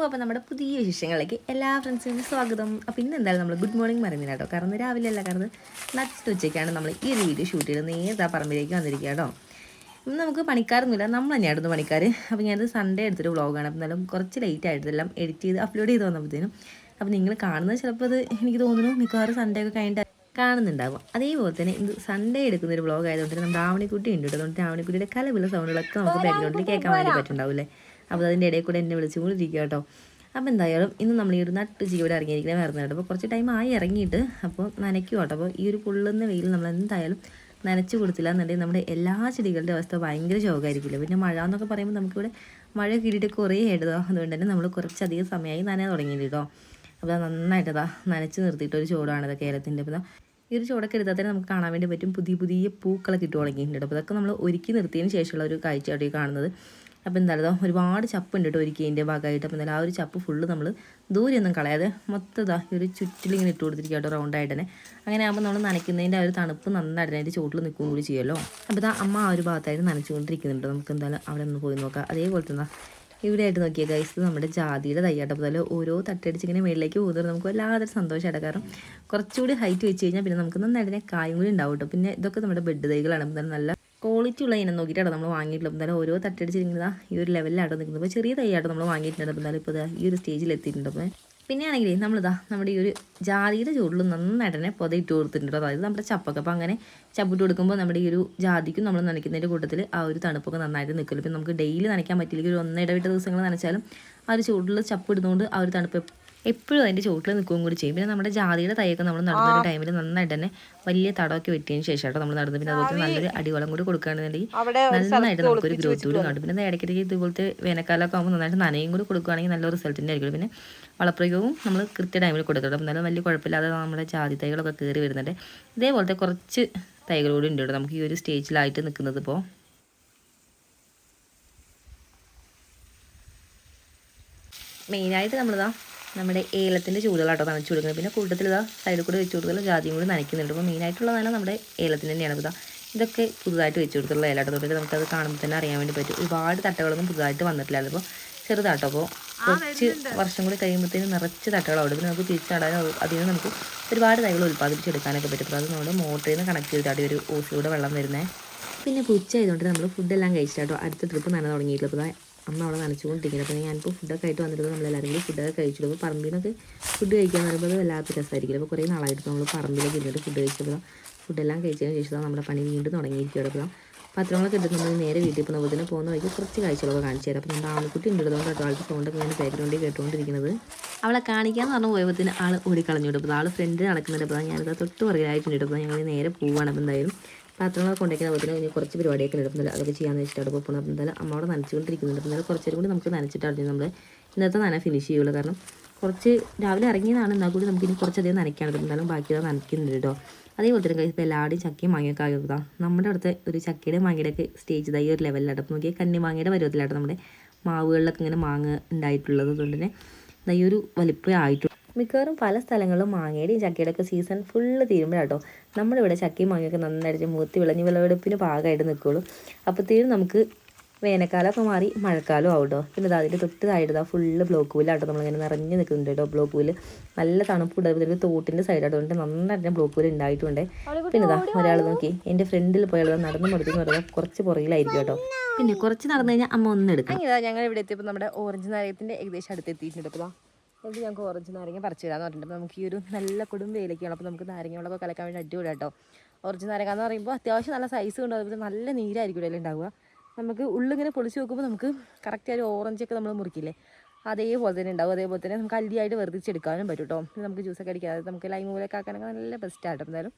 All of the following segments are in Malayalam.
അപ്പോൾ നമ്മുടെ പുതിയ വിശേഷങ്ങളിലേക്ക് എല്ലാ ഫ്രണ്ട്സിനും സ്വാഗതം. അപ്പോൾ ഇന്ന് എന്തായാലും നമ്മൾ ഗുഡ് മോർണിംഗ് പറയുന്നില്ല കേട്ടോ, കാരണം രാവിലെ അല്ല, കാരണം നട്ട് ഉച്ചയ്ക്കാണ് നമ്മൾ ഈ ഒരു വീഡിയോ ഷൂട്ട് ചെയ്ത് നേരത്തെ പറമ്പിലേക്ക് വന്നിരിക്കുക കേട്ടോ. ഇന്ന് നമുക്ക് പണിക്കാരൊന്നുമില്ല, നമ്മൾ തന്നെയായിരുന്നു പണിക്കാർ. അപ്പോൾ ഞാനത് സൺഡേ എടുത്തൊരു വ്ളോഗാണ്. അപ്പോൾ എന്നാലും കുറച്ച് ലേറ്റ് ആയിട്ട് എല്ലാം എഡിറ്റ് ചെയ്ത് അപ്ലോഡ് ചെയ്ത് വന്നപ്പോഴത്തേനും അപ്പോൾ നിങ്ങൾ കാണുന്നത് ചിലപ്പോൾ അത് എനിക്ക് തോന്നുന്നു മിക്കവാറും സൺഡേ ഒക്കെ കഴിഞ്ഞിട്ട് കാണുന്നുണ്ടാകും. അതേപോലെ തന്നെ ഇത് സൺഡേ എടുക്കുന്നൊരു വ്ളോഗ് ആയതുകൊണ്ട് നമ്മുടെ ആവണിക്കുട്ടി ഉണ്ട് കേട്ടോ. അതുകൊണ്ട് ആവണിക്കുട്ടിയുടെ കലവില സൗണ്ടുകളൊക്കെ നമുക്ക് ബാക്ക്ഗ്രൗണ്ടിൽ കേൾക്കാൻ വേണ്ടി പറ്റുന്നുണ്ടാവില്ലേ. അപ്പോൾ അതിൻ്റെ ഇടയിൽ കൂടെ എന്നെ വിളിച്ചുകൊണ്ടിരിക്കുക കേട്ടോ. അപ്പോൾ എന്തായാലും ഇന്ന് നമ്മൾ ഈ ഒരു നട്ടുച്ചി ഇവിടെ ഇറങ്ങിയിരിക്കുന്നത് വരുന്നത് കേട്ടോ. അപ്പോൾ കുറച്ച് ടൈം ആയി ഇറങ്ങിയിട്ട്, അപ്പോൾ നനയ്ക്കും കേട്ടോ. അപ്പോൾ ഈ ഒരു പൊള്ളുന്ന വെയിൽ നമ്മൾ എന്തായാലും നനച്ച് കൊടുത്തില്ല എന്നുണ്ടെങ്കിൽ നമ്മുടെ എല്ലാ ചെടികളുടെ അവസ്ഥ ഭയങ്കര ശോകമായിരിക്കില്ല. പിന്നെ മഴ എന്നൊക്കെ പറയുമ്പോൾ നമുക്കിവിടെ മഴ കിട്ടിയിട്ട് കുറേ ആയിട്ടോ. അതുകൊണ്ട് തന്നെ നമ്മൾ കുറച്ചധികം സമയമായി നനയാൻ തുടങ്ങിയിട്ട് കേട്ടോ. അപ്പോൾ നന്നായിട്ടതാ നനച്ച് നിർത്തിയിട്ട് ഒരു ചോടാണിത് കേരളത്തിൻ്റെ. അപ്പോൾ ഈ ഒരു ചോടൊക്കെ എടുത്താൽ തന്നെ നമുക്ക് കാണാൻ വേണ്ടി പറ്റും പുതിയ പുതിയ പൂക്കളൊക്കെ ഇട്ട് തുടങ്ങിയിട്ടുണ്ട്. അപ്പോൾ അതൊക്കെ നമ്മൾ ഒരുക്കി നിർത്തിയതിന് ശേഷമുള്ള ഒരു കാഴ്ചയായിട്ട് കാണുന്നത്. അപ്പോൾ എന്തായാലും ഒരുപാട് ചപ്പ് ഉണ്ട് കേട്ടോ ഒരുക്കിയതിൻ്റെ ഭാഗമായിട്ട്. അപ്പോൾ എന്തായാലും ആ ഒരു ചപ്പ് ഫുള്ള് നമ്മൾ ദൂരെയൊന്നും കളയാതെ മൊത്തം ഈ ഒരു ചുറ്റിലിങ്ങനെ ഇട്ട് കൊടുത്തിരിക്കുക കേട്ടോ, റൗണ്ടായിട്ട് തന്നെ. അങ്ങനെ ആകുമ്പോൾ നമ്മൾ നനയ്ക്കുന്നതിൻ്റെ ആ ഒരു തണുപ്പ് നന്നായിട്ട് അതിൻ്റെ ചോട്ടിൽ നിൽക്കുകയും കൂടി ചെയ്യുമല്ലോ. അപ്പോൾ ഇതാ അമ്മ ആ ഒരു ഭാഗത്തായിട്ട് നനച്ചുകൊണ്ടിരിക്കുന്നുണ്ട്. നമുക്ക് എന്തായാലും അവിടെ ഒന്ന് പോയി നോക്കാം. അതേപോലെ തന്നെ ഇവിടെ ആയിട്ട് നോക്കിയാൽ ഗൈസ്, നമ്മുടെ ജാതിയുടെ തയ്യാട്ടപ്പോൾ പോലെ ഓരോ തട്ടടിച്ച് ഇങ്ങനെ മേളിലേക്ക് പോകുന്നത് നമുക്ക് വല്ലാതൊരു സന്തോഷമായിട്ട്. കാരണം കുറച്ചുകൂടി ഹൈറ്റ് വെച്ച് കഴിഞ്ഞാൽ പിന്നെ നമുക്ക് നന്നായിട്ട് കായും കൂടി ഉണ്ടാവും കേട്ടോ. പിന്നെ ഇതൊക്കെ നമ്മുടെ ബെഡ് തൈകളാണ്. അപ്പോൾ നല്ല ക്വാളിറ്റി ഉള്ള ഇനം നോക്കിയിട്ടാണ് നമ്മൾ വാങ്ങിയിട്ടുള്ളത്. എന്തായാലും ഓരോ തട്ടടിച്ചിരിക്കുന്നത് ഈ ഒരു ലെവലിലാട്ടോ നിൽക്കുന്നത്. അപ്പോൾ ചെറിയ തൈയാട്ടോ നമ്മൾ വാങ്ങിയിട്ടുണ്ട്. അപ്പോൾ എന്തായാലും ഇപ്പോൾ ഈ ഒരു സ്റ്റേജിൽ എത്തിയിട്ടുണ്ട്. അപ്പോൾ പിന്നെയാണെങ്കിലേ നമ്മുടെ ഈ ഒരു ജാതിയുടെ ചൂടിൽ നന്നായിട്ട് തന്നെ പൊതയിട്ട് കൊടുത്തിട്ടുണ്ട്. അതായത് നമ്മുടെ ചപ്പൊക്കെ അപ്പോൾ അങ്ങനെ ചപ്പിട്ട് കൊടുക്കുമ്പോൾ നമ്മുടെ ഈ ഒരു ജാതിക്കും നമ്മൾ നനയ്ക്കുന്നതിൻ്റെ കൂട്ടത്തിൽ ആ ഒരു തണുപ്പൊക്കെ നന്നായിട്ട് നിൽക്കില്ല. ഇപ്പം നമുക്ക് ഡെയിലി നനയ്ക്കാൻ പറ്റില്ലെങ്കിൽ ഒരു ഒന്നിടവിട്ട ദിവസങ്ങൾ നനച്ചാലും ആ ഒരു ചൂടിൽ ചപ്പ് ഇടുന്നതുകൊണ്ട് ആ ഒരു തണുപ്പ് എപ്പോഴും അതിൻ്റെ ചുവട്ടിൽ നിൽക്കുകയും കൂടി ചെയ്യും. പിന്നെ നമ്മുടെ ജാതിയുടെ തൈയൊക്കെ നമ്മൾ നടുന്നൊരു ടൈമിൽ നന്നായിട്ട് തന്നെ വലിയ തടമൊക്കെ വെട്ടിയതിന് ശേഷമായിട്ട് നമ്മൾ നടുന്നത്. പിന്നെ അതുപോലെ നല്ലൊരു അടിവളം കൂടി കൊടുക്കുകയാണെന്നുണ്ടെങ്കിൽ നന്നായിട്ട് നമുക്കൊരു ഗ്രോത്ത് കൂടി കാണും. പിന്നെ ഇടയ്ക്കിടയ്ക്ക് ഇതുപോലത്തെ വേനൽക്കാലമൊക്കെ ആകുമ്പോൾ നന്നായിട്ട് നനയും കൂടി കൊടുക്കുകയാണെങ്കിൽ നല്ല റിസൾട്ടിൻ്റെ ആയിരിക്കും. പിന്നെ വളപ്രയോഗവും നമ്മൾ കൃത്യ ടൈമിൽ കൊടുക്കണം. എന്നാലും വലിയ കുഴപ്പമില്ലാതെ നമ്മുടെ ജാതി തൈകളൊക്കെ കയറി വരുന്നുണ്ട്. ഇതേപോലത്തെ കുറച്ച് തൈകൾ കൂടി ഉണ്ട് നമുക്ക് ഈ ഒരു സ്റ്റേജിലായിട്ട് നിൽക്കുന്നത്. ഇപ്പോൾ മെയിനായിട്ട് നമ്മുടെ ഏലത്തിൻ്റെ ചൂടുകളാട്ടോ നനച്ചു കൊടുക്കുന്നത്. പിന്നെ കൂട്ടത്തിൽ സൈഡിൽ കൂടെ വെച്ച് കൊടുത്തുള്ള ജാതിയും കൂടി നനയ്ക്കുന്നുണ്ട്. അപ്പോൾ മെയിനായിട്ടുള്ളതാണ് നമ്മുടെ ഏലത്തിന് തന്നെയാണ്. ഇതൊക്കെ പുതുതായിട്ട് വെച്ച് കൊടുത്തുള്ള ഏലാട്ടോ. തൊട്ടിട്ട് നമുക്കത് കാണുമ്പോൾ തന്നെ അറിയാൻ വേണ്ടി പറ്റും. ഒരുപാട് തട്ടകളൊന്നും പുതുതായിട്ട് വന്നിട്ടില്ല. അപ്പോൾ ചെറുതാട്ടോ. അപ്പോൾ കുറച്ച് വർഷം കൂടി കഴിയുമ്പോഴത്തേനും നിറച്ച് തട്ടകളാവും. പിന്നെ നമുക്ക് തിരിച്ചടാനോ അതിൽ നിന്ന് നമുക്ക് ഒരുപാട് തൈകൾ ഉൽപ്പാദിപ്പിച്ചെടുക്കാനൊക്കെ പറ്റും. അപ്പോൾ അത് നമ്മുടെ മോട്ടറിൽ നിന്ന് കണക്ട് ചെയ്തിട്ട് ഒരു ഓസിലൂടെ വെള്ളം വരുന്നത്. പിന്നെ ഉച്ച ആയതുകൊണ്ട് നമ്മൾ ഫുഡെല്ലാം കഴിച്ചിട്ടോ അടുത്ത ട്രിപ്പ് നന തുടങ്ങിയിട്ടുള്ളത്. അമ്മ അവിടെ നനച്ചുകൊണ്ടിരിക്കുന്നത്. അപ്പോൾ ഞാനിപ്പോൾ ഫുഡൊക്കെ ആയിട്ട് വന്നിട്ട് നമ്മളെല്ലാവരും കൂടി ഫുഡൊക്കെ കഴിച്ചിട്ട് അപ്പോൾ പറമ്പിനൊക്കെ ഫുഡ് കഴിക്കാൻ പറയുമ്പോൾ അത് വല്ലാത്ത രസമായിരിക്കും. അപ്പോൾ കുറേ നാളായിട്ട് നമ്മൾ പറമ്പിലൊക്കെ ഇരുന്നിട്ട് ഫുഡ് കഴിച്ചപ്പോൾ ഫുഡെല്ലാം കഴിച്ചതിന് ശേഷം നമ്മുടെ പണി വീണ്ടും തുടങ്ങിയിരിക്കുകയാണ്. അപ്പോൾ പത്രങ്ങളൊക്കെ എടുത്ത് നമ്മൾ നേരെ വീട്ടിൽ പോകുമ്പോൾ തന്നെ പോകുന്ന വഴിക്ക് കുറച്ച് കാഴ്ചകളൊക്കെ കാണിച്ചു തരാം. അപ്പോൾ നമ്മുടെ ആൺകുട്ടി ഉള്ളതുകൊണ്ട് കേട്ടോ ആൾക്ക് സൗണ്ടൊക്കെ ഞാൻ ബാക്ക്ഗ്രൗണ്ടിൽ കേട്ടുകൊണ്ടിരിക്കുന്നത്. അവളെ കാണിക്കാമെന്ന് പറഞ്ഞ പോയപ്പോൾ ആൾ ഓടിക്കളഞ്ഞു വിട്ടു. അപ്പോൾ ആൾ ഫ്രണ്ട് നടക്കുന്നുണ്ട്. അപ്പോൾ ഞാനത് തൊട്ട് പുറകിലായിട്ടുണ്ട്. അപ്പോൾ ഞങ്ങൾ നേരെ പോവുകയാണ്. അപ്പോൾ എന്തായാലും പാത്രങ്ങളൊക്കെ കൊണ്ടുവയ്ക്കുന്ന പോലെ ഇനി കുറച്ച് പരിപാടിയൊക്കെ എടുക്കുന്നില്ല. അതൊക്കെ ചെയ്യാമെന്ന് വെച്ചിട്ട് പോകുമ്പോൾ അപ്പോൾ എന്തായാലും അമ്മയോടെ നനച്ചുകൊണ്ടിരിക്കുന്നുണ്ട്. അപ്പോൾ എന്തായാലും കുറച്ചേരും കൂടി നമുക്ക് നനച്ചിട്ടാണ് നമ്മൾ ഇന്നത്തെ നന ഫിനിഷ് ചെയ്യുള്ളൂ. കാരണം കുറച്ച് രാവിലെ ഇറങ്ങിയതാണ്, എന്നാൽ കൂടി നമുക്കിനി കുറച്ചധികം നനയ്ക്കാണ്. എന്തായാലും ബാക്കി നനയ്ക്കുന്നുണ്ട് കേട്ടോ. അതേപോലെ തന്നെ കഴിച്ചപ്പോൾ എല്ലാവരുടെയും ചക്കയും മാങ്ങയൊക്കെ ആകുക. നമ്മുടെ അടുത്ത് ഒരു ചക്കയുടെ മാങ്ങയുടെയൊക്കെ സ്റ്റേജ് ഈ ഒരു ലെവലിലാട്ടോ. അപ്പോൾ നോക്കിയാൽ കന്നി മാങ്ങയുടെ പരുവത്തിലാട്ടോ നമ്മുടെ മാവുകളിലൊക്കെ ഇങ്ങനെ മാങ്ങ ഉണ്ടായിട്ടുള്ളത്. അതുകൊണ്ട് തന്നെ ഈ ഒരു വലിപ്പം ആയിട്ടുള്ളൂ. മിക്കവാറും പല സ്ഥലങ്ങളിലും മാങ്ങയുടെയും ചക്കയുടെ ഒക്കെ സീസൺ ഫുള്ള് തീരുമ്പോഴാട്ടോ നമ്മളിവിടെ ചക്കയും മാങ്ങയൊക്കെ നന്നായിട്ട് മൂത്തി വിളഞ്ഞ് വിളവെടുപ്പിന് പാകമായിട്ട് നിൽക്കുകയുള്ളൂ. അപ്പോഴത്തേനും നമുക്ക് വേനൽക്കാലമൊക്കെ മാറി മഴക്കാലം ആവും കേട്ടോ. പിന്നെ അതിൻ്റെ തൊട്ട് താഴെ ഫുള്ള് ബ്ലോക്ക് പുല്ലാട്ടോ നമ്മളിങ്ങനെ നിറഞ്ഞ് നിൽക്കുന്നുണ്ട് കേട്ടോ. ബ്ലോക്ക് പുല്ല് നല്ല തണുപ്പുണ്ടാകും. തോട്ടിൻ്റെ സൈഡായിട്ട് കൊണ്ട് നന്നായിട്ട് ബ്ലോക്ക് പുല്ല് ഉണ്ടായിട്ടുണ്ട്. പിന്നെ ഒരാൾ നോക്കി എൻ്റെ ഫ്രണ്ടിൽ പോയാൽ നടന്നു കൊടുത്തെന്ന് പറയുമ്പോൾ കുറച്ച് പുറകിലായിരിക്കും കേട്ടോ. പിന്നെ കുറച്ച് നടന്നു കഴിഞ്ഞാൽ അമ്മ ഒന്നും എടുക്കാം. ഞങ്ങൾ ഇവിടെ എത്തിയപ്പോൾ നമ്മുടെ ഓറഞ്ച് നാരകത്തിൻ്റെ ഏകദേശം അടുത്തെത്തിയിട്ടുണ്ട്. ഇപ്പോൾ എന്നിട്ട് ഞങ്ങൾക്ക് ഓറഞ്ച് നാരങ്ങ പറിച്ചു തരാമെന്ന് പറഞ്ഞിട്ടുണ്ട്. അപ്പോൾ നമുക്ക് ഈ ഒരു നല്ല കൊടും വെയിലൊക്കെയാണ്. അപ്പോൾ നമുക്ക് നാരങ്ങ വെള്ളമൊക്കെ കലക്കാൻ വേണ്ടി അടിപൊളി കേട്ടോ. ഓറഞ്ച് നാരങ്ങ എന്ന് പറയുമ്പോൾ അത്യാവശ്യം നല്ല സൈസ് ഉണ്ട്. അതുപോലെ നല്ല നീരായിരിക്കും അതിൽ ഉണ്ടാവുക. നമുക്ക് ഉള്ളിങ്ങനെ പൊളിച്ച് നോക്കുമ്പോൾ നമുക്ക് കറക്റ്റ് ആ ഒരു ഓറഞ്ചൊക്കെ നമ്മൾ മുറിക്കില്ലേ അതേപോലെ തന്നെ ഉണ്ടാവും. അതേപോലെ തന്നെ നമുക്ക് അല്ലിയായിട്ട് വെറുതിച്ചെടുക്കാനും പറ്റും കേട്ടോ. നമുക്ക് ജ്യൂസൊക്കെ അടിക്കാതെ നമുക്ക് ലൈം മൂലൊക്കെ ആക്കാനൊക്കെ നല്ല ബെസ്റ്റായിട്ട്. എന്തായാലും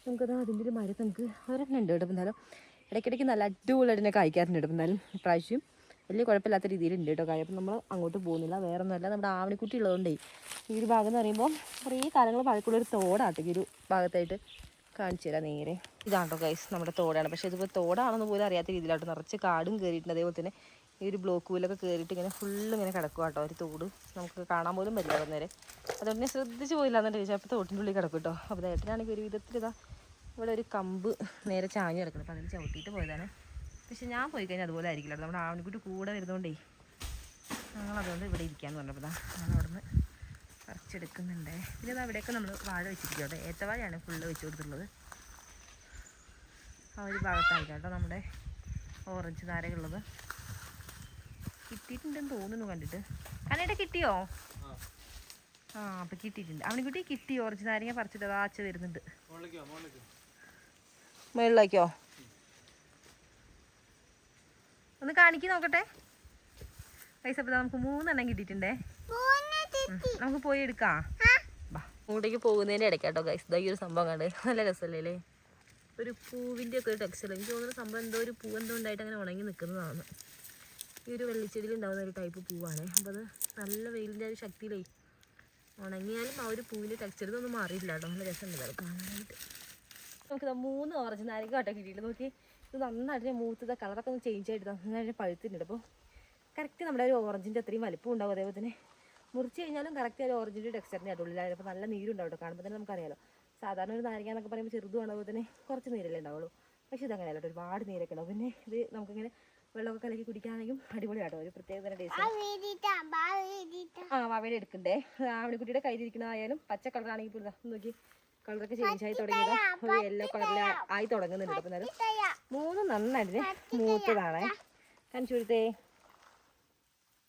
നമുക്കത് അതിൻ്റെ ഒരു മരത്ത് നമുക്ക് ഒരെണ്ണം ഉണ്ട് കേട്ടോ. എന്തായാലും ഇടയ്ക്കിടയ്ക്ക് നല്ല അടിപൊളിയായിട്ട് തന്നെ കായ്ക്കാറുണ്ട് കേട്ടോ. എന്തായാലും ഇപ്രാവശ്യം വലിയ കുഴപ്പമില്ലാത്ത രീതിയിലുണ്ട് കേട്ടോ കാര്യം. അപ്പം നമ്മൾ അങ്ങോട്ട് പോകുന്നില്ല, വേറെ ഒന്നുമല്ല നമ്മുടെ ആവണിക്കുട്ടി ഉള്ളതുകൊണ്ടേ ഈ ഒരു ഭാഗം എന്ന് പറയുമ്പോൾ കുറേ കാലങ്ങൾ പഴക്കമുള്ളൊരു തോടാട്ടോ ഈ ഒരു ഭാഗത്തായിട്ട് കാണിച്ചു തരാം. നേരെ ഇതാണോ ഗൈസ് നമ്മുടെ തോടാണ്. പക്ഷേ ഇതിപ്പോൾ തോടാണെന്ന് പോലും അറിയാത്ത രീതിയിലാട്ടോ നിറച്ച് കാടും കയറിയിട്ടുണ്ട്. അതേപോലെ തന്നെ ഈ ഒരു ബ്ലോക്ക് പൂലൊക്കെ കയറിയിട്ട് ഇങ്ങനെ ഫുള്ള് ഇങ്ങനെ കിടക്കും കേട്ടോ. ഒരു തോട് നമുക്ക് കാണാൻ പോലും പറ്റില്ല അവിടെ നേരെ. അതുകൊണ്ട് ഞാൻ ശ്രദ്ധിച്ച് പോയില്ല എന്നിട്ട് ചോദിച്ചാൽ അപ്പോൾ തോട്ടിൻ്റെ ഉള്ളിൽ കിടക്കും കേട്ടോ. അപ്പോൾ ഏട്ടനാണെങ്കിൽ ഒരു വിധത്തിൽ ഇവിടെ ഒരു കമ്പ് നേരെ ചാഞ്ഞ് കിടക്കണം. അപ്പോൾ അതിൽ ചവിട്ടിയിട്ട് പോയതാണ്. പക്ഷെ ഞാൻ പോയി കഴിഞ്ഞാൽ അതുപോലെ ആയിരിക്കില്ല. നമ്മുടെ ആവണിക്കുട്ടി കൂടെ വരുന്നതുകൊണ്ടേ ഞങ്ങളതുകൊണ്ട് ഇവിടെ ഇരിക്കാമെന്ന് പറഞ്ഞപ്പോൾ ഞങ്ങളവിടെ നിന്ന് പറിച്ചെടുക്കുന്നുണ്ട്. പിന്നെ അത് അവിടെയൊക്കെ നമ്മൾ വാഴ വെച്ചിരിക്കും. ഏത്തവാഴയാണ് ഫുള്ള് വെച്ച് കൊടുത്തിട്ടുള്ളത്. ആ ഒരു ഭാഗത്തായിട്ട് കേട്ടോ നമ്മുടെ ഓറഞ്ച് നാരകളുള്ളത്. കിട്ടിയിട്ടുണ്ടെന്ന് തോന്നുന്നു കണ്ടിട്ട്. കണ്ടിട്ട് കിട്ടിയോ? അപ്പം കിട്ടിയിട്ടുണ്ട്. അവനെക്കുട്ടി കിട്ടി. ഓറഞ്ച് നാരങ്ങ പറിച്ചിട്ട് ആച്ച വരുന്നുണ്ട്. മുകളിലേക്കോ? ഒന്ന് കാണിക്കി നോക്കട്ടെ. പൈസ അപ്പോൾ നമുക്ക് 3 എണ്ണം കിട്ടിയിട്ടുണ്ടേ. നമുക്ക് പോയി എടുക്കാം. അങ്ങോട്ടേക്ക് പോകുന്നതിൻ്റെ ഇടയ്ക്ക് കേട്ടോ ഗൈസ് ഈ ഒരു സംഭവം കണ്ട് നല്ല രസമല്ലേ? ഒരു പൂവിൻ്റെ ഒക്കെ ഒരു ടെക്സ്ചർ. എനിക്ക് തോന്നുന്ന സംഭവം എന്തോ ഒരു പൂ എന്തോ ഉണ്ടായിട്ട് അങ്ങനെ ഉണങ്ങി നിൽക്കുന്നതാണ്. ഈ ഒരു വെള്ളിച്ചെടിയിൽ ഉണ്ടാകുന്ന ഒരു ടൈപ്പ് പൂവാണ്. അപ്പോൾ അത് നല്ല വെയിലിൻ്റെ ഒരു ശക്തിയിലേ ഉണങ്ങിയാലും ആ ഒരു പൂവിൻ്റെ ടെക്സ്ചർ ഇതൊന്നും മാറിയില്ല കേട്ടോ. നല്ല രസമുണ്ട് അത് കാണാനായിട്ട്. നമുക്ക് 3 ഓറഞ്ച് നാരങ്ങ കേട്ടോ കിട്ടിയിട്ട്. നോക്കി ഇത് നന്നായിട്ട് മൂത്തത് കളറൊക്കെ ഒന്ന് ചേഞ്ച് ആയിട്ട് നന്നായിട്ട് പഴുത്തിട്ടുണ്ട്. അപ്പോൾ കറക്റ്റ് നമ്മുടെ ഒരു ഓറഞ്ചിൻ്റെ അത്രയും വലിപ്പം ഉണ്ടാവും. അതേപോലെ തന്നെ മുറിച്ച് കഴിഞ്ഞാലും കറക്റ്റ് ഒരു ഓറഞ്ചിൻ്റെ ടെക്സ്ചറിൻ്റെ ഉള്ളിലായി. അപ്പോൾ നല്ല നീരുണ്ടാവും കേട്ടോ. കാണുമ്പോൾ തന്നെ നമുക്കറിയാലോ. സാധാരണ ഒരു നാരങ്ങ എന്നൊക്കെ പറയുമ്പോൾ ചെറുതുമാണ്. അതുപോലെ തന്നെ കുറച്ച് നീരല്ലേ ഉണ്ടാവുള്ളൂ. പക്ഷേ ഇതങ്ങനെയല്ല കേട്ടോ, ഒരുപാട് നീരൊക്കെ ഉണ്ടാവും. പിന്നെ ഇത് നമുക്കിങ്ങനെ വെള്ളമൊക്കെ കലക്കി കുടിക്കുകയാണെങ്കിൽ അടിപൊളിയാട്ടോ. ഒരു പ്രത്യേക തരം ടേസ്റ്റ്. വാവയുടെ എടുക്കണ്ടേ. ആവണിക്കുട്ടിയുടെ കയ്യിലിരിക്കുന്നതായാലും പച്ച കളറാണെങ്കിൽ ഇപ്പോൾ നോക്കി കളറൊക്കെ ചേഞ്ച് ആയി തുടങ്ങിയതോ ഒരു യെല്ലോ കളറിൽ ആയി തുടങ്ങുന്നുണ്ട്. അപ്പം എന്നാലും 3 നന്നായിട്ട് മൂത്തതാണ്. കാണിച്ചു കൊടുത്തേ.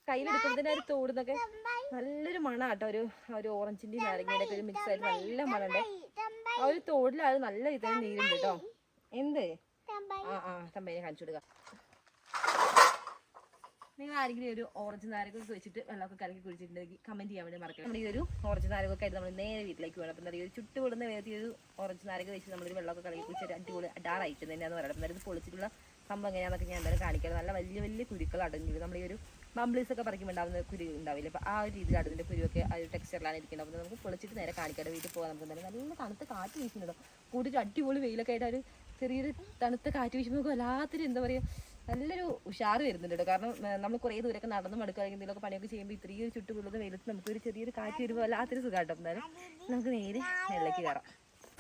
കയ്യിലെടുക്കുന്നതിൻ്റെ ഒരു തോടുന്നൊക്കെ നല്ലൊരു മണം കേട്ടോ. ഒരു ഓറഞ്ചിൻ്റെ നാരങ്ങയുടെ ഒക്കെ ഒരു മിക്സ് ആയിട്ട് നല്ല മണമുണ്ട്. ആ ഒരു തോടിൽ അത് നല്ല രീതിയിൽ നീരുണ്ട് കേട്ടോ. എന്ത് തമ്പേനെ കാണിച്ചു കൊടുക്കുക. നിങ്ങൾ ആരെങ്കിലും ഒരു ഓറഞ്ച് നാരകമൊക്കെ വെച്ചിട്ട് വെള്ളമൊക്കെ കലക്കി കുടിച്ചിട്ടുണ്ടെങ്കിൽ കമൻറ്റ് ചെയ്യാൻ വേണ്ടി മറക്കാം. നമ്മുടെ ഈ ഒരു ഓറഞ്ച് നാരകമൊക്കെ ആയിട്ട് നമ്മൾ നേരെ വീട്ടിലേക്ക് വേണം. അപ്പം ഒരു ചുട്ടുപൊടുന്ന വേദി ഒരു ഓറഞ്ച് നാരക വെച്ച് നമ്മളൊരു വെള്ളമൊക്കെ കലക്കി കുടിച്ചിട്ട് അടിപൊളി അടാറായിട്ട് തന്നെയാണെന്ന് പറയാം. അപ്പം ഇത് പൊളിച്ചിട്ടുള്ള സംഭവം എങ്ങനെയാണെന്നൊക്കെ ഞാൻ എന്തായാലും കാണിക്കാം. നല്ല വലിയ വലിയ കുരുക്കൾ അടങ്ങിയത്. നമ്മൾ ഈ ഒരു ബംബ്ലീസൊക്കെ പറിക്കുമ്പോൾ ഉണ്ടാകുന്ന കുരു ഉണ്ടാവില്ല. അപ്പോൾ ആ ഒരു രീതിയിലാണ് ഇതിൻ്റെ കുരുവൊക്കെ ആ ഒരു ടെക്സ്ചറിലാണ് ഇരിക്കുന്നത്. അപ്പോൾ നമുക്ക് പൊളിച്ചിട്ട് നേരെ കാണിക്കാം. വീട്ടിൽ പോകാൻ നമുക്ക് എന്തായാലും നല്ല തണുത്ത കാറ്റ് വീശുന്നുണ്ടോ. കൂട്ടിട്ട് അടിപൊളി വെയിലൊക്കെ ആയിട്ട് ഒരു ചെറിയൊരു തണുത്ത കാറ്റ് വീശുമ്പോൾ നമുക്ക് വല്ലാത്തൊരു എന്താ പറയുക നല്ലൊരു ഉഷാറ് വരുന്നുണ്ട് കേട്ടോ. കാരണം നമ്മൾ കുറേ ദൂരമൊക്കെ നടന്ന് മടുക്കുക അല്ലെങ്കിൽ എന്തെങ്കിലുമൊക്കെ പണിയൊക്കെ ചെയ്യുമ്പോൾ ഇത്രയും ചുട്ടുപൊള്ളുന്ന വെയിലത്ത് നമുക്കൊരു ചെറിയൊരു കാറ്റ് വരുമ്പോൾ വല്ലാത്തൊരു സുഖമാട്ടോ. എന്തായാലും നമുക്ക് നേരെ മേളിലേക്ക് കയറാം.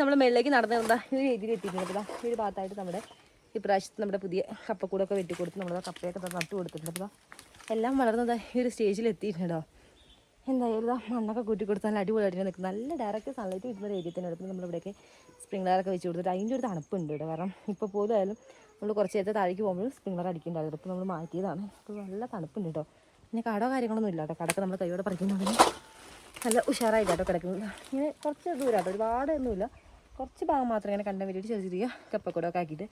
നമ്മൾ മേളിലേക്ക് നടന്ന് എന്താ ഈ ഒരു രീതിയിൽ എത്തിയിട്ടുണ്ട്. ഈ ഒരു ഭാഗത്തായിട്ട് നമ്മുടെ ഇപ്രാവശ്യത്തെ നമ്മുടെ പുതിയ കപ്പക്കൂടൊക്കെ വെട്ടിക്കൊടുത്ത് നമ്മൾ കപ്പയൊക്കെ നട്ടു കൊടുത്തിട്ടുണ്ട്. അപ്പോൾ എല്ലാം വളർന്നത് ഈ ഒരു സ്റ്റേജിൽ എത്തിയിട്ടുണ്ടോ. എന്തായാലും മണ്ണൊക്കെ കൂട്ടി കൊടുത്താൽ നല്ല അടിപൊളിയായിട്ട് നിൽക്കും. നല്ല ഡയറക്റ്റ് സൺലൈറ്റ് കിട്ടുന്ന ഒരു ഏരിയ തന്നെ എടുത്ത് നമ്മളിവിടെയൊക്കെ സ്പ്രിംഗ്ലറൊക്കെ വെച്ച് കൊടുത്തിട്ട് അതിൻ്റെ ഒരു തണുപ്പുണ്ട് കേട്ടോ. കാരണം ഇപ്പോൾ പോലും ആയാലും നമ്മൾ കുറച്ച് നേരത്തെ താഴേക്ക് പോകുമ്പോൾ സ്പ്രിംഗ്ലർ അടിക്കുന്നുണ്ടായിരുന്നു. ഇപ്പോൾ നമ്മൾ മാറ്റിയതാണ്. ഇപ്പോൾ നല്ല തണുപ്പുണ്ട് കേട്ടോ. പിന്നെ കടോ കാര്യങ്ങളൊന്നും ഇല്ല കേട്ടോ. കടക്ക് നമ്മൾ കൈയോടെ പറിക്കുന്നതിന് നല്ല ഉഷാറായിട്ട് കേട്ടോ കിടക്കുന്നത്. ഇങ്ങനെ കുറച്ച് ദൂരം കേട്ടോ, ഒരുപാടൊന്നുമില്ല. കുറച്ച് ഭാഗം മാത്രം ഇങ്ങനെ കണ്ടാൻ വേണ്ടിയിട്ട് ചെറിയ ചെറിയ കപ്പക്കൂടൊക്കെ ആക്കിയിട്ട്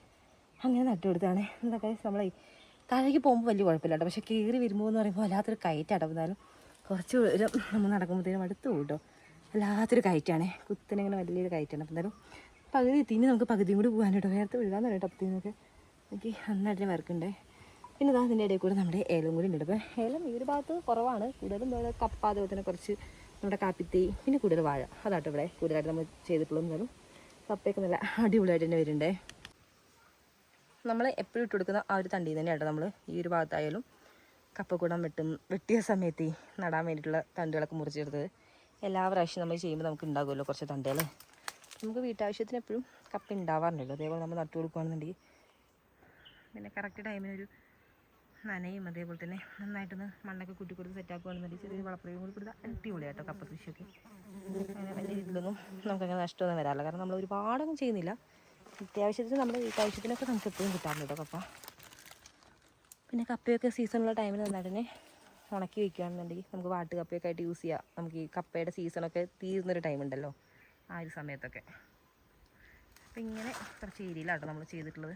അങ്ങനെ നട്ടു കൊടുത്താണ്. എന്തൊക്കെ നമ്മളെ താഴേക്ക് പോകുമ്പോൾ വലിയ കുഴപ്പമില്ല കേട്ടോ. പക്ഷേ കയറി വരുമ്പോൾ എന്ന് പറയുമ്പോൾ വല്ലാത്തൊരു കയറ്റാട്ടോ. എന്നാലും കുറച്ച് ദൂരം നമ്മൾ നടക്കുമ്പോഴത്തേനും അടുത്ത് കൂട്ടോ വല്ലാത്തൊരു കയറ്റാണ്. കുത്തനെങ്ങനെ വലിയൊരു കയറ്റാണ്. അപ്പം എന്തായാലും പകുതി എത്തിനി നമുക്ക് പകുതിയും കൂടി പോകാൻ കേട്ടോ. നേരത്തെ വിഴുകാന്ന് കേട്ടോ. അപ്പത്തേനൊക്കെ എനിക്ക് നന്നായിട്ട് വരക്കുണ്ടേ. പിന്നെ ഇതാ അതിൻ്റെ ഇടയിൽ കൂടെ നമ്മുടെ ഏലം കൂടി ഉണ്ട്. അപ്പോൾ ഏലം ഈ ഒരു ഭാഗത്ത് കുറവാണ്. കൂടുതലും കപ്പ, അതുപോലെ തന്നെ കുറച്ച് നമ്മുടെ കാപ്പിത്തേ, പിന്നെ കൂടുതൽ വാഴ. അതാട്ടോ ഇവിടെ കൂടുതലായിട്ട് നമ്മൾ ചെയ്തിട്ടുള്ളൂ. എന്നാലും കപ്പയൊക്കെ നല്ല അടിപൊളിയായിട്ട് തന്നെ വരുന്നുണ്ടേ. നമ്മൾ എപ്പോഴും ഇട്ട് കൊടുക്കുന്ന ആ ഒരു തണ്ടിയിൽ തന്നെയാണ് കേട്ടോ നമ്മൾ ഈ ഒരു ഭാഗത്തായാലും കപ്പക്കൂടം വെട്ടിയ സമയത്ത് നടാൻ വേണ്ടിയിട്ടുള്ള തണ്ടുകളൊക്കെ മുറിച്ചെടുത്തത്. എല്ലാ പ്രാവശ്യം നമ്മൾ ചെയ്യുമ്പോൾ നമുക്ക് ഉണ്ടാകുമല്ലോ കുറച്ച് തണ്ടുകൾ. നമുക്ക് വീട്ടാവശ്യത്തിന് എപ്പോഴും കപ്പ ഉണ്ടാവാറുണ്ടല്ലോ. അതേപോലെ നമ്മൾ നട്ടു കൊടുക്കുകയാണെന്നുണ്ടെങ്കിൽ പിന്നെ കറക്റ്റ് ടൈമിനൊരു നനയും അതേപോലെ തന്നെ നന്നായിട്ടൊന്ന് മണ്ണൊക്കെ കൂട്ടി കൊടുത്ത് സെറ്റാക്കുകയാണെന്നുണ്ടെങ്കിൽ ചെറിയൊരു വളപ്രയോഗം കൂടി കൊടുത്താൽ അടിപൊളിയായിട്ടോ കപ്പ കൃഷിയൊക്കെ. അങ്ങനെ വലിയ രീതിയിലൊന്നും നമുക്കങ്ങനെ നഷ്ടമൊന്നും വരാറില്ല. കാരണം നമ്മൾ ഒരുപാടൊന്നും ചെയ്യുന്നില്ല. അത്യാവശ്യത്തിന് നമ്മുടെ വീട്ടാവശ്യത്തിനൊക്കെ നമുക്ക് എപ്പോഴും കിട്ടാറുണ്ട് കേട്ടോ കപ്പ. പിന്നെ കപ്പയൊക്കെ സീസണുള്ള ടൈമിൽ നന്നായിട്ട് തന്നെ ഉണക്കി വയ്ക്കുകയാണെന്നുണ്ടെങ്കിൽ നമുക്ക് വാട്ട് കപ്പയൊക്കെ ആയിട്ട് യൂസ് ചെയ്യാം. നമുക്ക് ഈ കപ്പയുടെ സീസണൊക്കെ തീരുന്നൊരു ടൈമുണ്ടല്ലോ ആ ഒരു സമയത്തൊക്കെ. അപ്പം ഇങ്ങനെ കുറച്ച് ഏരിയയിലാട്ടോ നമ്മൾ ചെയ്തിട്ടുള്ളത്.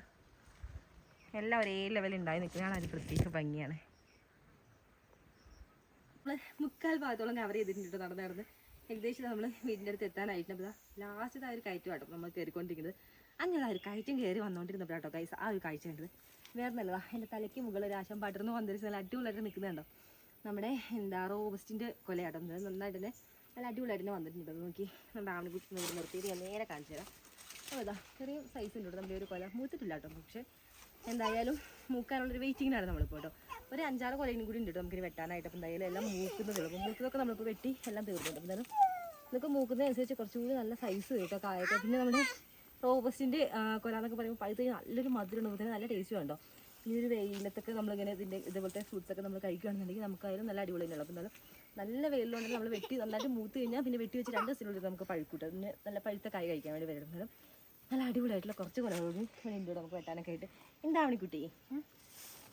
എല്ലാം ഒരേ ലെവലിൽ ഉണ്ടായി നിൽക്കുന്നതാണ് ഒരു പ്രത്യേക ഭംഗിയാണ്. നമ്മൾ 3/4 ഭാഗത്തോളം കവർ ചെയ്തിട്ടുണ്ട് നടന്ന് ഏകദേശം നമ്മൾ വീടിൻ്റെ അടുത്ത് എത്താനായിട്ട്. അപ്പോൾ ലാസ്റ്റ് ആ ഒരു കയറ്റം കേട്ടോ നമ്മൾ കയറിക്കൊണ്ടിരിക്കുന്നത്. അങ്ങനെ ആ ഒരു കയറ്റം കയറി വന്നുകൊണ്ടിരുന്നപ്പോഴാട്ടോ കൈസ് ആ ഒരു കാഴ്ച കണ്ടത്. വേറെ നല്ലതാ എൻ്റെ തലയ്ക്ക് മുകളിൽ ഒരു ആശം പടർന്ന് വന്നിരിച്ച് നല്ല അടിപൊളിയായിട്ട് നിൽക്കുന്നുണ്ടോ. നമ്മുടെ റോബസ്റ്റിൻ്റെ കൊലയാട്ടോ നന്നായിട്ട് തന്നെ നല്ല അടിപൊളിയായിട്ട് തന്നെ വന്നിട്ടുണ്ട്. നോക്കി നമ്മുടെ ആവണിക്കുട്ടി നിർത്തിയിട്ട് ഞാൻ നേരെ കാണിച്ചു തരാം. അപ്പോൾ ഇതാ ചെറിയ സൈസ് ഉണ്ട് നമ്മുടെ ഒരു കൊല. മൂത്തിട്ടില്ല കേട്ടോ. പക്ഷേ എന്തായാലും മൂക്കാനുള്ളൊരു വെയിറ്റിങ്ങിനാണ് നമ്മളിപ്പോൾ കേട്ടോ. ഒരു 5-6 കൊലയും കൂടി ഉണ്ട് കേട്ടോ നമുക്കിനി വെട്ടാനായിട്ട്. അപ്പോൾ എന്തായാലും എല്ലാം മൂക്കുന്നതേ ഉള്ളൂ. അപ്പോൾ മൂക്കുന്നതൊക്കെ നമ്മളിപ്പോൾ വെട്ടി എല്ലാം തീർന്നുണ്ട്. അപ്പോൾ എന്തായാലും ഇതൊക്കെ മൂക്കുന്നതനുസരിച്ച് കുറച്ചുകൂടി നല്ല സൈസ് കേട്ടോ കായൊക്കെ. പിന്നെ നമ്മുടെ റോബസ്റ്റിൻ്റെ കൊല എന്നൊക്കെ പറയുമ്പോൾ പഴുത്ത് നല്ലൊരു മധുരം ഉണ്ട്. നല്ല ടേസ്റ്റ് വേണ്ടോ. ഈ ഒരു വെയിലത്തൊക്കെ നമ്മളിങ്ങനെ ഇതേപോലത്തെ ഫ്രൂട്ട്സൊക്കെ നമ്മൾ കഴിക്കുകയാണെന്നുണ്ടെങ്കിൽ നമുക്കായാലും നല്ല അടിപൊളി തന്നെയാണ്. അപ്പം എന്നാലും നല്ല വെയിലുണ്ടെങ്കിൽ നമ്മൾ വെട്ടി നന്നായിട്ട് മൂത്ത് കഴിഞ്ഞാൽ പിന്നെ വെട്ടി വെച്ച് 2 ദിവസത്തിനുള്ളിൽ നമുക്ക് പഴുക്കൂട്ടും. അതിന് നല്ല പഴുത്ത കായ് കഴിക്കാൻ വേണ്ടി വരും. എന്നാലും നല്ല അടിപൊളിയായിട്ടുള്ള കുറച്ച് കൊലകളും ഉണ്ട് നമുക്ക് വെട്ടാനൊക്കെ ആയിട്ട്. എന്താ മണിക്കുട്ടി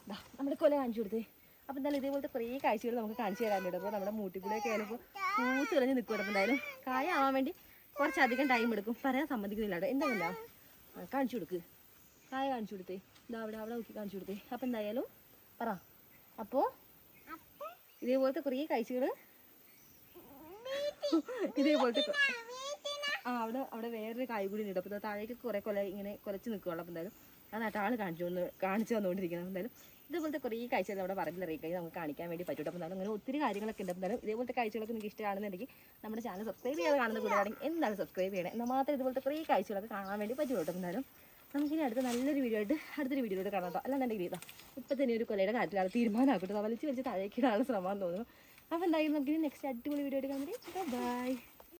ഇതാ നമ്മുടെ കൊല കാണിച്ചു കൊടുത്തേ. അപ്പം എന്തായാലും ഇതേപോലത്തെ കുറേ കാഴ്ചകൾ നമുക്ക് കാണിച്ചു തരാനുണ്ട്. അപ്പോൾ നമ്മുടെ മൂട്ടിക്കൂടെയൊക്കെ ആയാലും ഇപ്പോൾ പൂത്ത് തെളിഞ്ഞ് നിൽക്കും. അപ്പോൾ എന്തായാലും കായ ആവാൻ വേണ്ടി കുറച്ചധികം ടൈം എടുക്കും. പറയാൻ സമ്മതിക്കുന്നില്ല കേട്ടോ. എന്താ കാണിച്ചു കൊടുക്ക്, കായ കാണിച്ചു കൊടുത്തേ. ഇതാ അവിടെ നോക്കി കാണിച്ചു കൊടുത്തേ. അപ്പം എന്തായാലും പറ. അപ്പോൾ ഇതേപോലത്തെ കുറേ കാഴ്ചകൾ ഇതേപോലത്തെ അവിടെ വേറൊരു കായ് കൂടി ഉണ്ട്. അപ്പോൾ താഴേക്ക് കുറേ കൊല ഇങ്ങനെ കുറച്ച് നിൽക്കുകയുള്ളൂ. അപ്പോൾ എന്തായാലും അതായിട്ടാണ് കാണിച്ചു തന്നുകൊണ്ടിരിക്കുന്നത്. എന്തായാലും ഇതേപോലത്തെ കുറേ കാഴ്ചകൾ നമ്മുടെ പറമ്പിലിറങ്ങി നമുക്ക് കാണിക്കാൻ വേണ്ടി പറ്റും. അപ്പോൾ എന്തായാലും അങ്ങനെ ഒത്തിരി കാര്യങ്ങളൊക്കെ ഉണ്ട്. എന്തായാലും ഇതേപോലത്തെ കാഴ്ചകളൊക്കെ നിങ്ങൾക്ക് ഇഷ്ടമാണെന്നുണ്ടെങ്കിൽ നമ്മുടെ ചാനൽ സബ്സ്ക്രൈബ് ചെയ്യാതെ കാണുന്ന കൂടെയാണെങ്കിൽ എന്തായാലും സബ്സ്ക്രൈബ് ചെയ്യണം. എന്നാൽ മാത്രമേ ഇതുപോലത്തെ കുറേ കാഴ്ചകളൊക്കെ കാണാൻ വേണ്ടി പറ്റുള്ളൂ. കേട്ടോ എന്തായാലും നമുക്കിനി നല്ലൊരു വീഡിയോ ആയിട്ട് അടുത്തൊരു വീഡിയോയിലൂടെ കാണാം കേട്ടോ. അല്ലാന്നുണ്ടെങ്കിൽ ഇതാ ഇപ്പം തന്നെ ഒരു കൊലയുടെ കാര്യത്തിലാണ് തീരുമാനമാക്കട്ടെ. വലിച്ച് വലിച്ച് താഴേക്കിടാനുള്ള ശ്രമം തോന്നുന്നു. അപ്പോൾ എന്തായാലും നമുക്കിനി നെക്സ്റ്റ് അടിപൊളി വീഡിയോ ആയിട്ട് കാണുന്നത്. ബൈ.